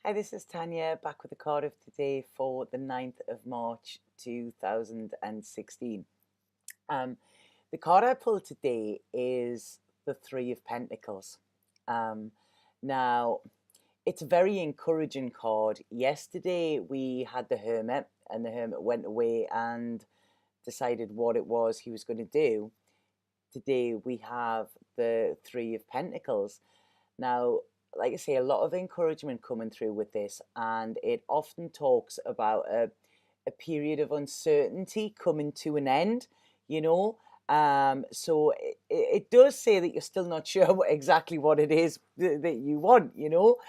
Hi, this is Tanya back with the card of today for the 9th of March 2016. Um, the card I pulled today is the Three of Pentacles. Um, now, it's a very encouraging card. Yesterday we had the Hermit, and the Hermit went away and decided what it was he was going to do. Today we have the Three of Pentacles. Now, like I say, a lot of encouragement coming through with this, and it often talks about a period of uncertainty coming to an end, you know. So it does say that you're still not sure exactly what it is that you want, you know.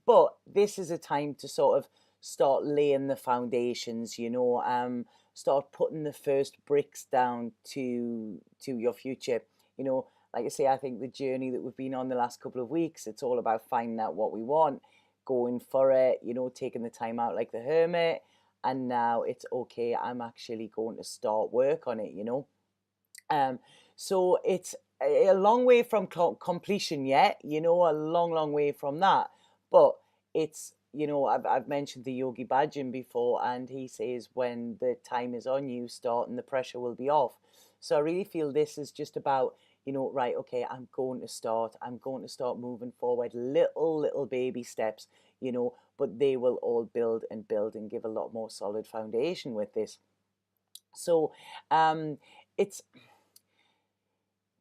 But this is a time to sort of start laying the foundations, you know. Start putting the first bricks down to your future, you know. Like I say, I think the journey that we've been on the last couple of weeks, it's all about finding out what we want, going for it, you know, taking the time out like the Hermit. And now it's okay, I'm actually going to start work on it, you know. Um, so it's a long way from completion yet, you know, a long, long way from that. But it's, you know, I've mentioned the Yogi Bhajan before, and he says when the time is on you, start and the pressure will be off. So I really feel this is just about, you know, right, okay, I'm going to start moving forward, little baby steps, you know, but they will all build and build and give a lot more solid foundation with this. So it's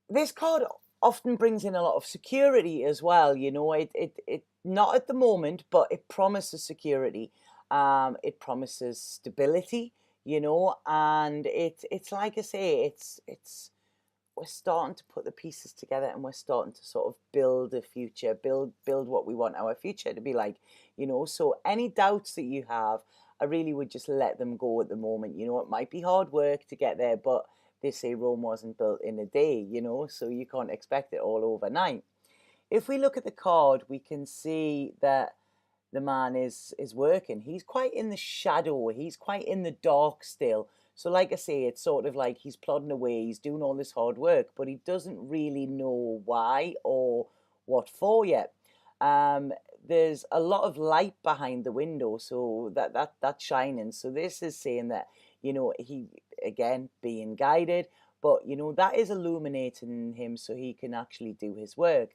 this card often brings in a lot of security as well. You know, it not at the moment, but it promises security. It promises stability. You know, and it's like I say, it's we're starting to put the pieces together, and we're starting to sort of build a future, build what we want our future to be like. You know, so any doubts that you have, I really would just let them go at the moment. You know, it might be hard work to get there, but they say Rome wasn't built in a day, you know, so you can't expect it all overnight. If we look at the card, we can see that the man is working. He's quite in the shadow. He's quite in the dark still. So like I say, it's sort of like he's plodding away. He's doing all this hard work, but he doesn't really know why or what for yet. Um, there's a lot of light behind the window, so that's shining. So this is saying that, you know, he again being guided, but you know that is illuminating him so he can actually do his work.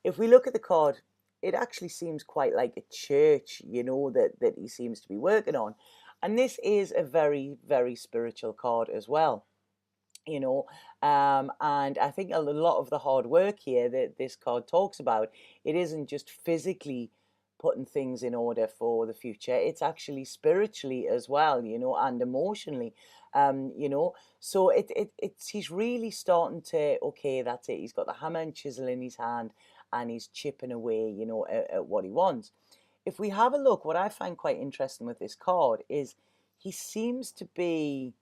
If we look at the card, it actually seems quite like a church, you know, that he seems to be working on. And this is a very, very spiritual card as well, you know. And I think a lot of the hard work here that this card talks about, it isn't just physically putting things in order for the future, it's actually spiritually as well, you know, and emotionally. You know, so it's he's really starting to, okay, that's it, he's got the hammer and chisel in his hand, and he's chipping away, you know, at what he wants. If we have a look, what I find quite interesting with this card is he seems to be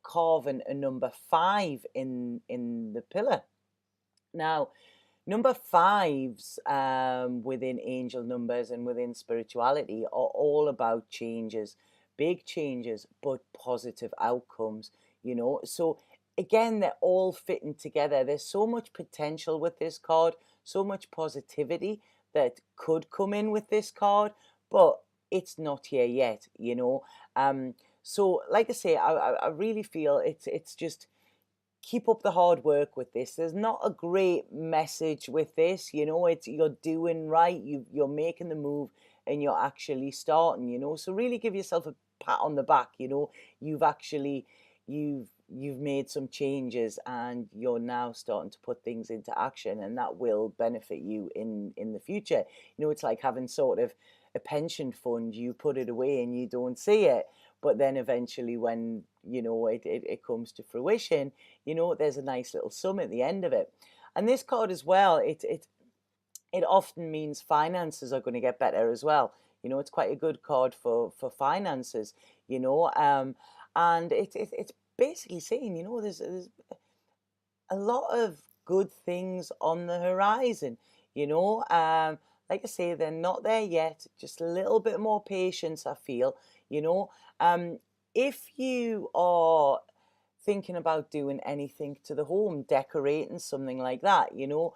carving a number five in the pillar. Now, number fives within angel numbers and within spirituality are all about changes, big changes, but positive outcomes, you know. So again, they're all fitting together. There's so much potential with this card, so much positivity that could come in with this card, but it's not here yet, you know. So like I say, I really feel it's just keep up the hard work with this. There's not a great message with this, you know. It's you're doing right, you're making the move, and you're actually starting, you know. So really give yourself a pat on the back, you know. You've actually you've made some changes, and you're now starting to put things into action, and that will benefit you in the future. You know, it's like having sort of a pension fund. You put it away and you don't see it, but then eventually when, you know, it comes to fruition, you know, there's a nice little sum at the end of it. And this card as well, it often means finances are going to get better as well. You know, it's quite a good card for finances, you know. And it's basically saying, you know, there's a lot of good things on the horizon, you know. Like I say, they're not there yet, just a little bit more patience, I feel, you know. Um, if you are thinking about doing anything to the home, decorating, something like that, you know,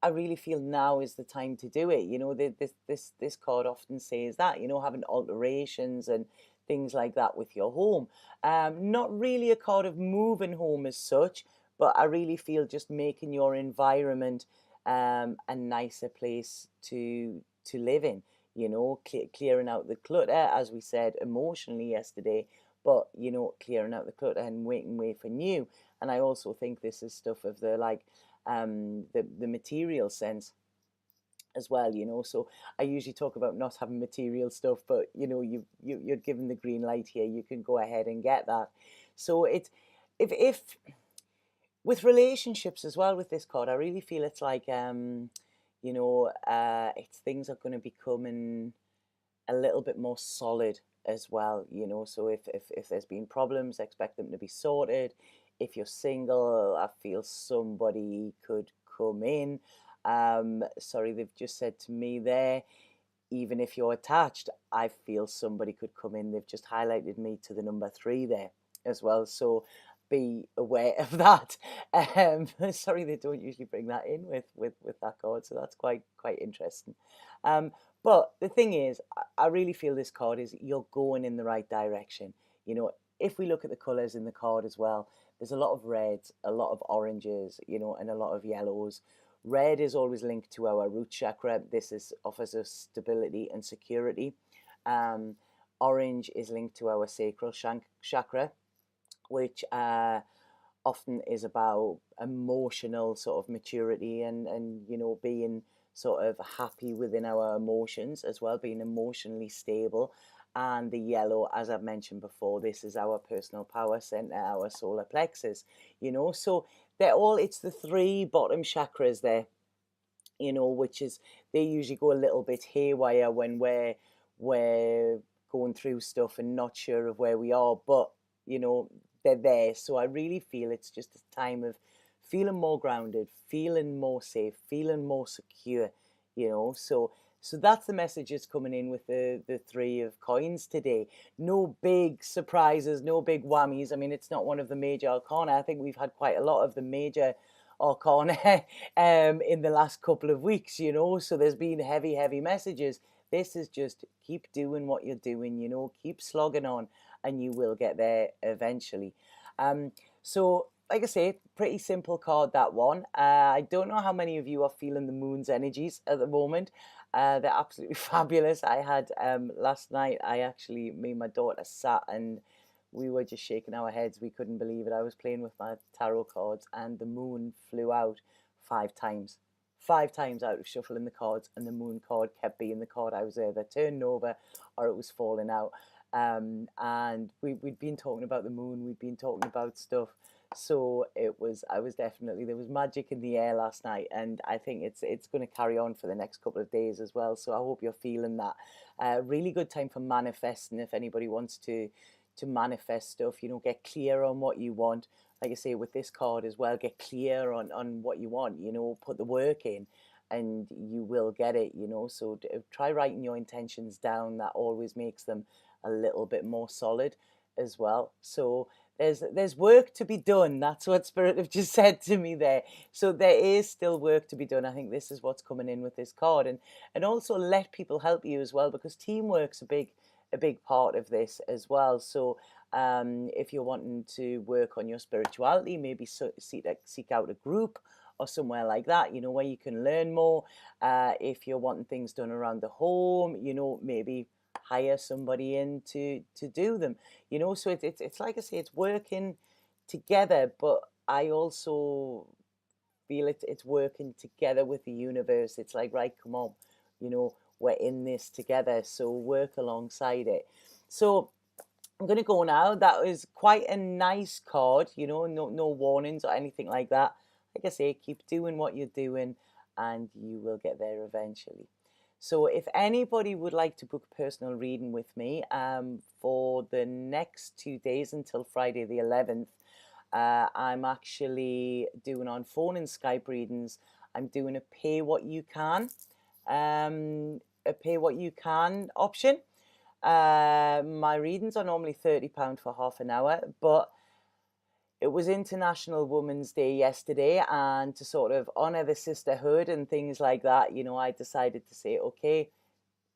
I really feel now is the time to do it. You know, this card often says that, you know, having alterations and things like that with your home. Not really a card of moving home as such, but I really feel just making your environment a nicer place to live in. You know, clearing out the clutter, as we said emotionally yesterday, but you know, clearing out the clutter and making way for new. And I also think this is stuff of the like the material sense as well, you know. So I usually talk about not having material stuff, but you know, you're given the green light here. You can go ahead and get that. So it's if with relationships as well with this card, I really feel it's like you know, it's things are going to be coming a little bit more solid as well, you know. So if there's been problems, expect them to be sorted. If you're single, I feel somebody could come in. Sorry, they've just said to me there, even if you're attached, I feel somebody could come in. They've just highlighted me to the number 3 there as well. So be aware of that. Sorry, they don't usually bring that in with that card, so that's quite interesting. Um, but the thing is, I really feel this card is you're going in the right direction. You know, if we look at the colours in the card as well, there's a lot of reds, a lot of oranges, you know, and a lot of yellows. Red is always linked to our root chakra. This is offers us stability and security. Um, Orange is linked to our sacral chakra, which often is about emotional sort of maturity and you know, being sort of happy within our emotions as well, being emotionally stable. And the yellow, as I've mentioned before, this is our personal power center, our solar plexus, you know. So they're all, it's the 3 bottom chakras there, you know, which is, they usually go a little bit haywire when we're going through stuff and not sure of where we are, but you know, they're there. So I really feel it's just a time of feeling more grounded, feeling more safe, feeling more secure, you know. So that's the message that's coming in with the 3 of coins today. No big surprises, no big whammies. I mean, it's not one of the major arcana. I think we've had quite a lot of the major arcana in the last couple of weeks, you know. So there's been heavy messages. This is just keep doing what you're doing, you know, keep slogging on, and you will get there eventually. So, like I say, pretty simple card, that one. I don't know how many of you are feeling the moon's energies at the moment. They're absolutely fabulous. I had last night, me and my daughter sat and we were just shaking our heads. We couldn't believe it. I was playing with my tarot cards and the moon flew out 5 times. 5 times out of shuffling the cards, and the moon card kept being the card I was either turning over or it was falling out. And we'd been talking about the moon, we'd been talking about stuff. So I was definitely, there was magic in the air last night, and I think it's going to carry on for the next couple of days as well. So I hope you're feeling that. Really good time for manifesting if anybody wants to manifest stuff, you know, get clear on what you want. Like I say, with this card as well, get clear on what you want, you know, put the work in and you will get it, you know. So try writing your intentions down. That always makes them a little bit more solid as well. So there's work to be done. That's what Spirit have just said to me there. So there is still work to be done. I think this is what's coming in with this card, and also let people help you as well, because teamwork's a big part of this as well. So if you're wanting to work on your spirituality, maybe seek out a group or somewhere like that, you know, where you can learn more. If you're wanting things done around the home, you know, maybe hire somebody in to do them, you know. So it's like I say, it's working together, but I also feel it's working together with the universe. It's like, right, come on, you know, we're in this together, so work alongside it. So I'm going to go now. That was quite a nice card, you know, no warnings or anything like that. Like I say, keep doing what you're doing and you will get there eventually. So if anybody would like to book a personal reading with me for the next 2 days until Friday the 11th, I'm actually doing on phone and Skype readings. I'm doing a pay what you can, option. My readings are normally £30 for half an hour, but It was International Women's Day yesterday, and to sort of honor the sisterhood and things like that, you know, I decided to say, okay,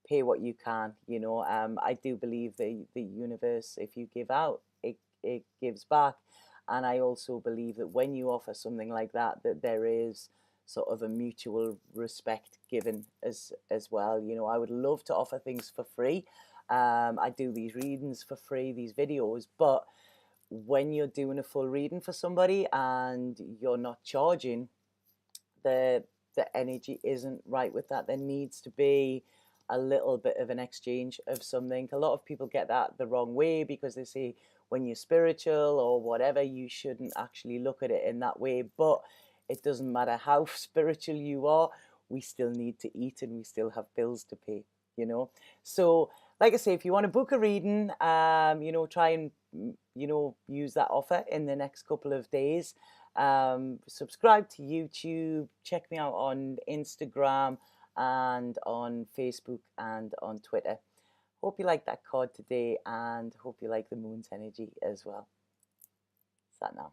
pay what you can. You know, I do believe the universe, if you give out, it gives back, and I also believe that when you offer something like that, that there is sort of a mutual respect given as well. You know, I would love to offer things for free. I do these readings for free, these videos, but when you're doing a full reading for somebody and you're not charging, the the energy isn't right with that. There needs to be a little bit of an exchange of something. A lot of people get that the wrong way because they say when you're spiritual or whatever, you shouldn't actually look at it in that way. But it doesn't matter how spiritual you are, we still need to eat and we still have bills to pay, you know. So like I say, if you want to book a reading, you know, try and you know, use that offer in the next couple of days. Subscribe to YouTube, check me out on Instagram and on Facebook and on Twitter. Hope you like that card today and hope you like the moon's energy as well. Sat now.